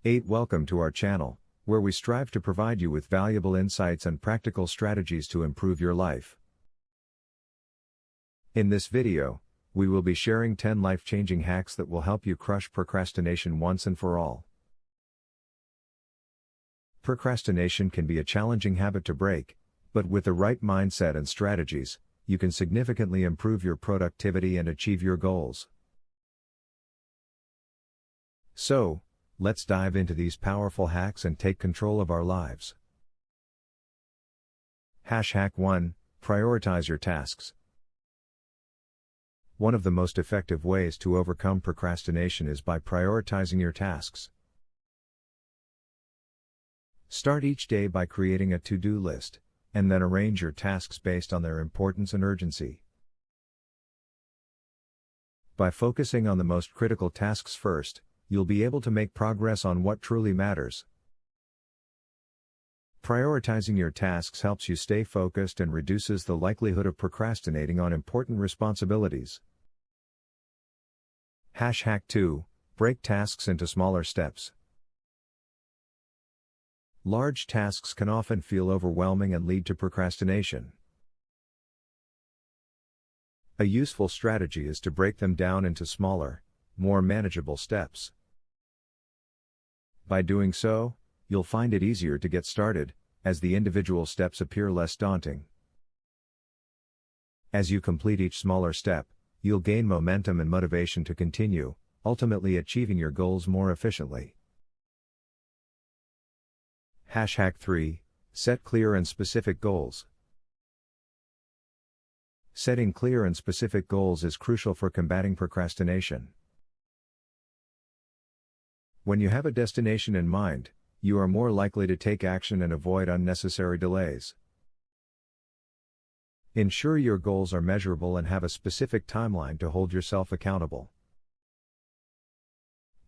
8. Welcome to our channel, where we strive to provide you with valuable insights and practical strategies to improve your life. In this video, we will be sharing 10 life-changing hacks that will help you crush procrastination once and for all. Procrastination can be a challenging habit to break, but with the right mindset and strategies, you can significantly improve your productivity and achieve your goals. So, let's dive into these powerful hacks and take control of our lives. Hack 1. Prioritize your tasks. One of the most effective ways to overcome procrastination is by prioritizing your tasks. Start each day by creating a to-do list, and then arrange your tasks based on their importance and urgency. By focusing on the most critical tasks first, you'll be able to make progress on what truly matters. Prioritizing your tasks helps you stay focused and reduces the likelihood of procrastinating on important responsibilities. Hack 2. Break tasks into smaller steps. Large tasks can often feel overwhelming and lead to procrastination. A useful strategy is to break them down into smaller, more manageable steps. By doing so, you'll find it easier to get started, as the individual steps appear less daunting. As you complete each smaller step, you'll gain momentum and motivation to continue, ultimately achieving your goals more efficiently. Hack 3. Set clear and specific goals. Setting clear and specific goals is crucial for combating procrastination. When you have a destination in mind, you are more likely to take action and avoid unnecessary delays. Ensure your goals are measurable and have a specific timeline to hold yourself accountable.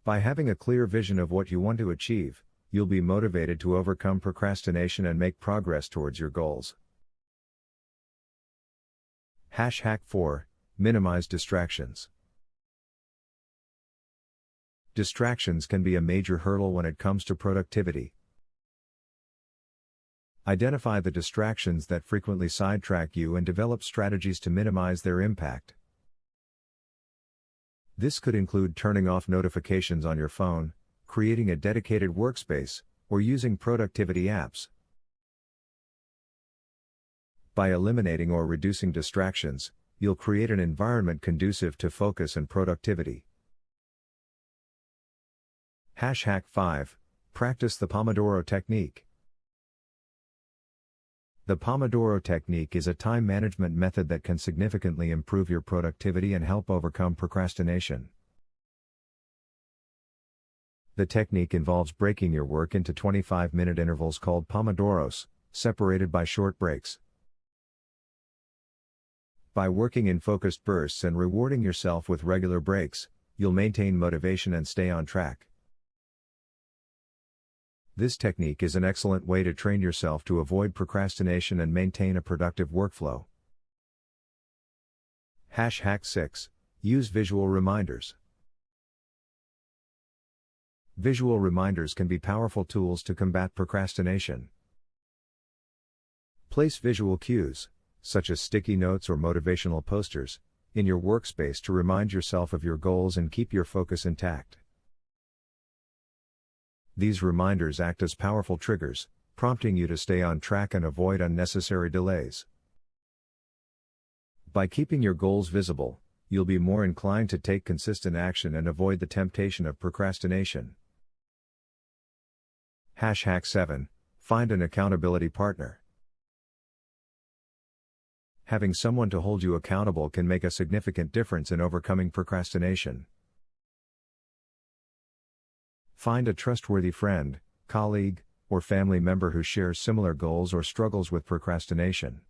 By having a clear vision of what you want to achieve, you'll be motivated to overcome procrastination and make progress towards your goals. Hack 4. Minimize distractions. Distractions can be a major hurdle when it comes to productivity. Identify the distractions that frequently sidetrack you and develop strategies to minimize their impact. This could include turning off notifications on your phone, creating a dedicated workspace, or using productivity apps. By eliminating or reducing distractions, you'll create an environment conducive to focus and productivity. Hack 5. Practice the Pomodoro technique. The Pomodoro technique is a time management method that can significantly improve your productivity and help overcome procrastination. The technique involves breaking your work into 25-minute intervals called pomodoros, separated by short breaks. By working in focused bursts and rewarding yourself with regular breaks, you'll maintain motivation and stay on track. This technique is an excellent way to train yourself to avoid procrastination and maintain a productive workflow. Hack 6. Use visual reminders. Visual reminders can be powerful tools to combat procrastination. Place visual cues, such as sticky notes or motivational posters, in your workspace to remind yourself of your goals and keep your focus intact. These reminders act as powerful triggers, prompting you to stay on track and avoid unnecessary delays. By keeping your goals visible, you'll be more inclined to take consistent action and avoid the temptation of procrastination. Hack 7. Find an accountability partner. Having someone to hold you accountable can make a significant difference in overcoming procrastination. Find a trustworthy friend, colleague, or family member who shares similar goals or struggles with procrastination.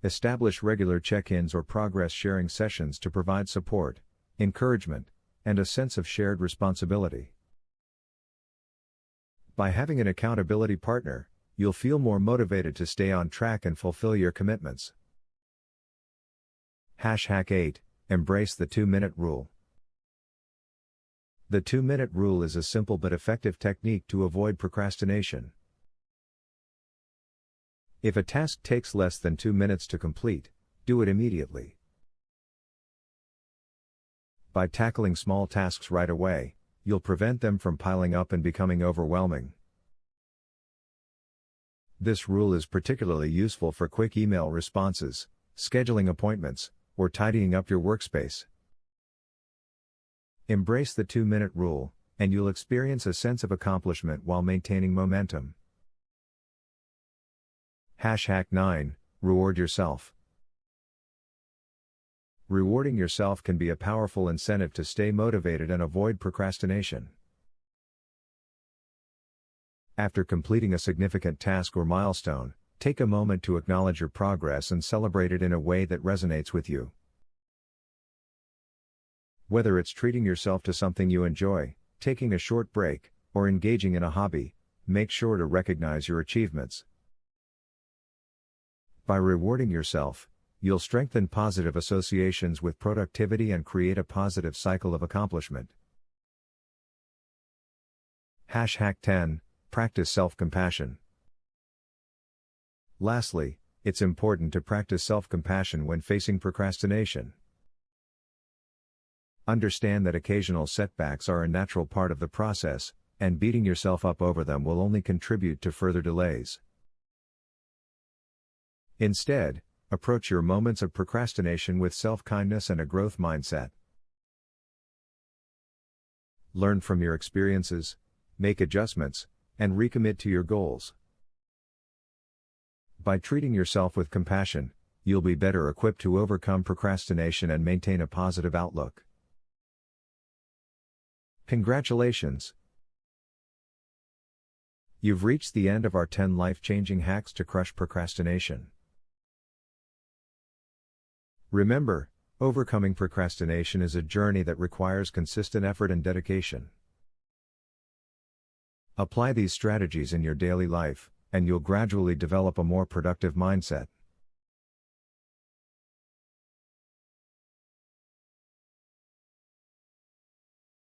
Establish regular check-ins or progress-sharing sessions to provide support, encouragement, and a sense of shared responsibility. By having an accountability partner, you'll feel more motivated to stay on track and fulfill your commitments. Hack 8. Embrace the 2-minute rule. The 2-minute rule is a simple but effective technique to avoid procrastination. If a task takes less than 2 minutes to complete, do it immediately. By tackling small tasks right away, you'll prevent them from piling up and becoming overwhelming. This rule is particularly useful for quick email responses, scheduling appointments, or tidying up your workspace. Embrace the 2-minute rule, and you'll experience a sense of accomplishment while maintaining momentum. Hack 9, Reward yourself. Rewarding yourself can be a powerful incentive to stay motivated and avoid procrastination. After completing a significant task or milestone, take a moment to acknowledge your progress and celebrate it in a way that resonates with you. Whether it's treating yourself to something you enjoy, taking a short break, or engaging in a hobby, make sure to recognize your achievements. By rewarding yourself, you'll strengthen positive associations with productivity and create a positive cycle of accomplishment. Hack 10, Practice self-compassion. Lastly, it's important to practice self-compassion when facing procrastination. Understand that occasional setbacks are a natural part of the process, and beating yourself up over them will only contribute to further delays. Instead, approach your moments of procrastination with self-kindness and a growth mindset. Learn from your experiences, make adjustments, and recommit to your goals. By treating yourself with compassion, you'll be better equipped to overcome procrastination and maintain a positive outlook. Congratulations! You've reached the end of our 10 life-changing hacks to crush procrastination. Remember, overcoming procrastination is a journey that requires consistent effort and dedication. Apply these strategies in your daily life, and you'll gradually develop a more productive mindset.